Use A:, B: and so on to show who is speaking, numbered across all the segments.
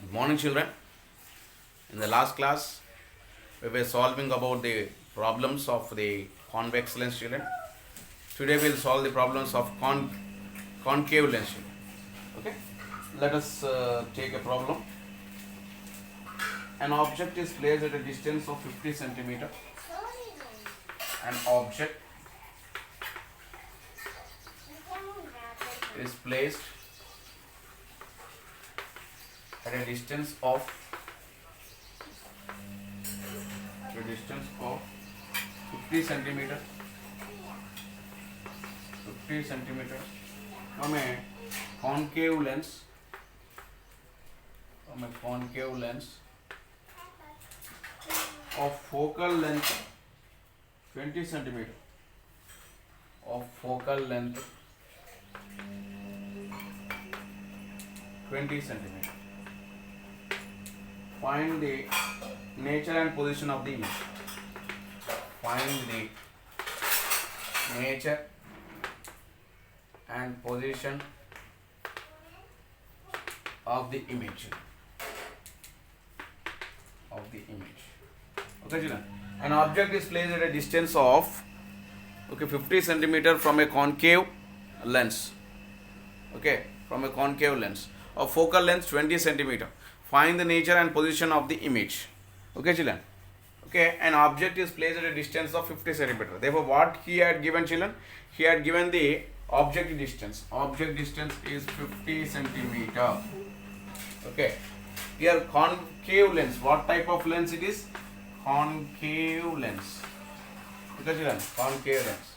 A: Good morning, children. In the last class, we were solving about the problems of the convex lens, children. Today, we'll solve the problems of concave lens, children. Okay. Let us take a problem. An object is placed at a distance of 50 centimeter. An object is placed at a distance of 50 centimeter from a concave lens of focal length 20 centimeter of focal length 20 centimeter. Find the nature and position of the image. Find the nature and position of the image. Okay, children. An object is placed at a distance of 50 centimeter from a concave lens. Okay, from a concave lens of focal length 20 centimeter. Find the nature and position of the image. Okay, children. Okay, an object is placed at a distance of 50 centimeter. Therefore, what he had given, children? He had given the object distance. Object distance is 50 centimeter. Okay. Here concave lens. What type of lens it is? Concave lens. Okay, children. Concave lens.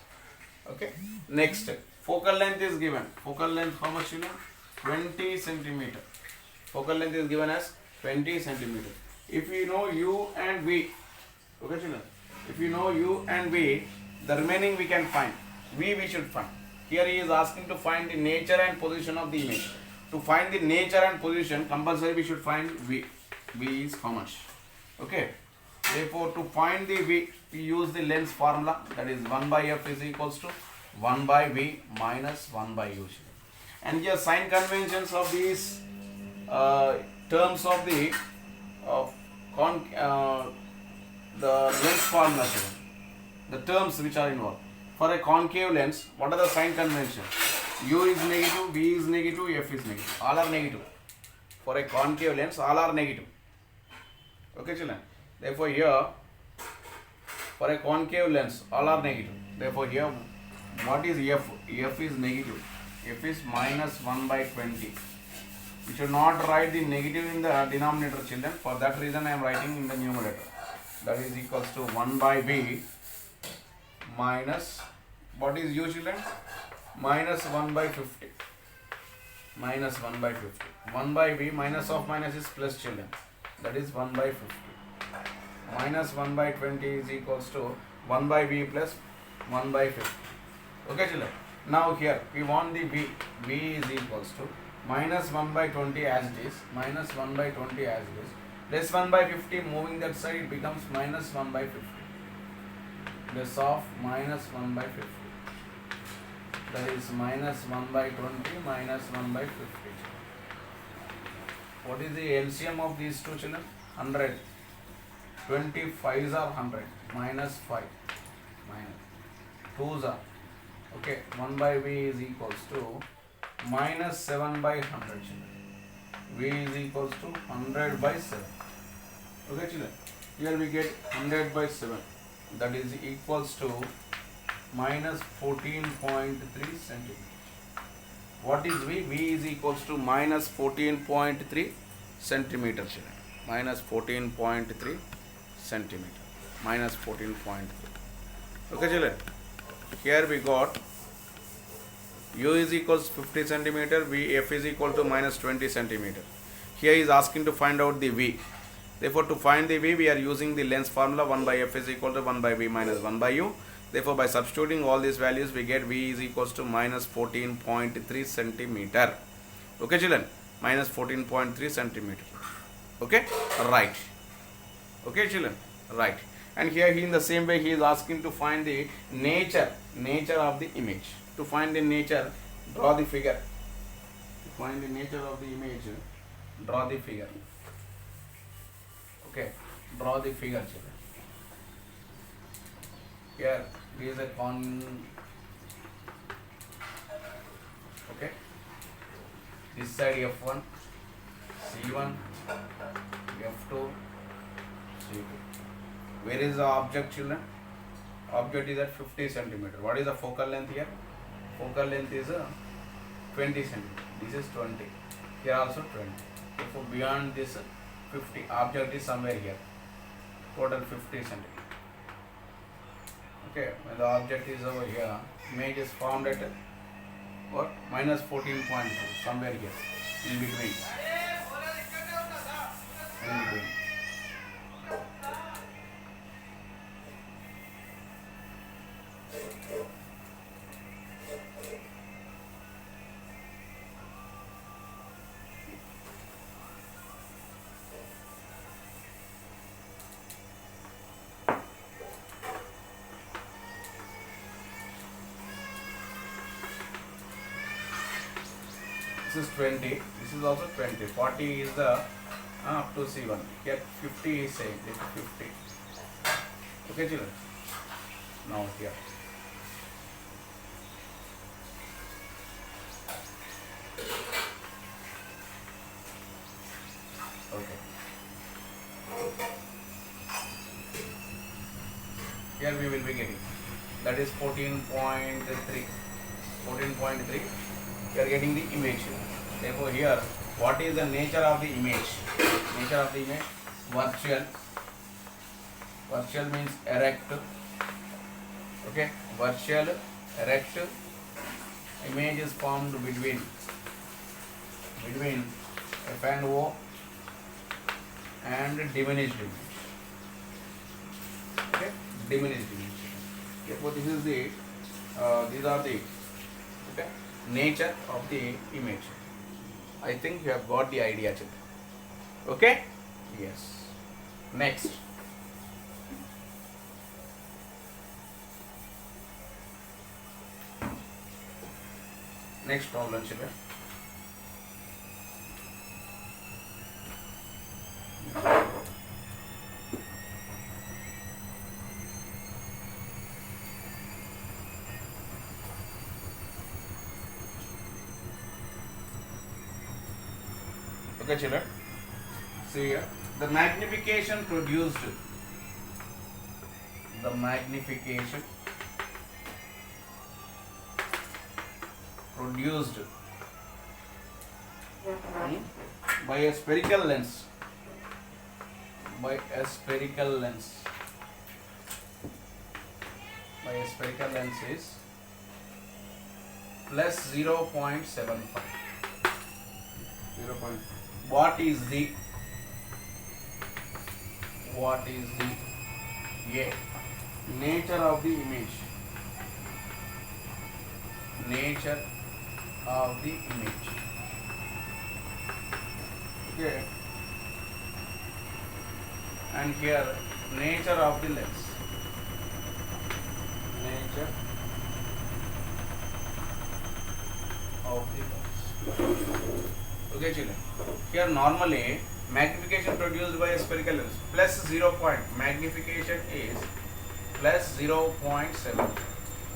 A: Okay. Next, focal length is given. Focal length how much, children? 20 centimeter. Focal length is given as 20 centimeter. If we know u and v, okay, children. If we know u and v, the remaining we can find. V we should find. Here he is asking to find the nature and position of the image. To find the nature and position, compulsory we should find v. V is how much? Okay. Therefore, to find the v, we use the lens formula. That is 1 by f is equals to 1 by v minus 1 by u. And here sign conventions of these terms of the lens formula. The terms which are involved. For a concave lens, what are the sign conventions? U is negative, V is negative, F is negative. All are negative. For a concave lens, all are negative. Okay, children. Therefore, here, for a concave lens, all are negative. Therefore, here, what is F? F is negative. F is minus 1 by 20. We should not write the negative in the denominator, children. For that reason, I am writing in the numerator. That is equals to 1 by V minus, what is U, children? Minus 1 by 50. Minus 1 by 50. 1 by V minus of minus is plus, children. That is 1 by 50. Minus 1 by 20 is equals to 1 by V plus 1 by 50. Okay, children. Now here we want the V. V is equals to minus 1 by 20 as it is. Minus 1 by 20 as it is. Plus 1 by 50, moving that side, it becomes minus 1 by 50. Plus of minus 1 by 50. That is minus 1 by 20 minus 1 by 50. What is the LCM of these two, children? 100. 25s are 100. Minus 5. Minus 2s are. Okay. 1 by V is equals to minus 7 by 100, children. V is equals to 100 by 7. Okay, children. Here we get 100 by 7. That is equals to minus 14.3 centimeter. What is V? V is equals to minus 14.3 centimeter, children. Minus 14.3 centimeter. Minus 14.3. Okay, children. Here we got U is equals 50 centimeter. V, F is equal to minus 20 centimeter. Here he is asking to find out the V. Therefore, to find the V, we are using the lens formula. 1 by F is equal to 1 by V minus 1 by U. Therefore, by substituting all these values, we get V is equals to minus 14.3 centimeter. Okay, children? Minus 14.3 centimeter. Okay? Right. Okay, children? Right. And here he in the same way he is asking to find the nature of the image. To find the nature, draw the figure. To find the nature of the image, Draw the figure. Okay, draw the figure, children. Here it is a okay. This side F1, C1, F2, C2. Where is the object, children? Object is at 50 centimeter. What is the focal length here? Focal length is 20 centimeter. This is 20. Here also 20. Therefore, beyond this 50, object is somewhere here. Total 50 centimeter. Okay, when the object is over here, image is formed at what? Minus 14.2, somewhere here, in between. In between. This is 20, this is also 20, 40 is the up to C1, here 50 is saying, this is 50. Okay, children? Now here. Okay. Here we will be getting, that is 14.3. 14.3. We are getting the image. Therefore, here, what is the nature of the image? Nature of the image? Virtual. Virtual means erect. Okay, virtual, erect. Image is formed between F and O and diminished image. Okay, diminished image. Therefore, this is the these are the okay nature of the image. I think you have got the idea, children. Okay? Yes. Next. Next problem, children. Okay, children. See here, the magnification produced by a spherical lens is plus 0.75. What is the nature of the image? Nature of the image. Okay. And here nature of the lens. Nature of the lens. Okay, children. Here normally magnification produced by a spherical lens plus 0 point. Magnification is plus 0.7.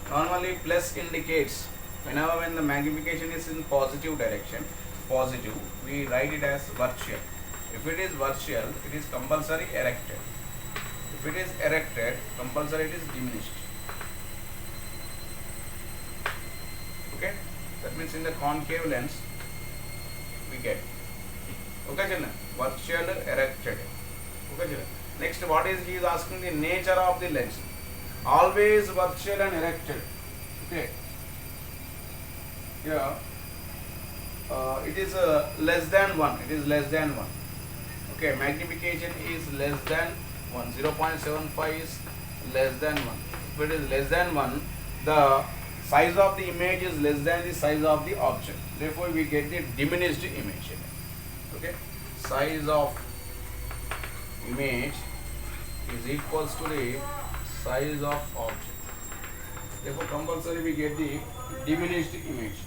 A: Normally plus indicates whenever when the magnification is in positive direction, we write it as virtual. If it is virtual, it is compulsory erected. If it is erected, compulsory it is diminished. Okay, that means in the concave lens we get. Okay, children, virtual erected. Okay, children. Next, what is he is asking the nature of the lens? Always virtual and erected. Okay. Yeah. It is less than 1. It is less than 1. Okay, magnification is less than 1. 0.75 is less than 1. If it is less than 1, the size of the image is less than the size of the object. Therefore, we get the diminished image. Okay, size of image is equals to the size of object. Therefore, compulsory we get the diminished image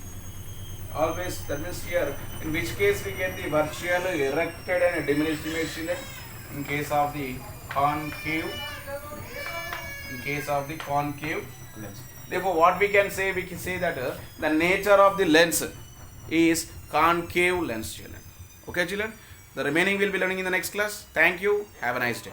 A: always, that means here, in which case we get the virtual, erected and diminished image cylinder. In case of the concave, lens. Therefore, what we can say that the nature of the lens is concave lens, children. Okay, children. The remaining we'll be learning in the next class. Thank you. Have a nice day.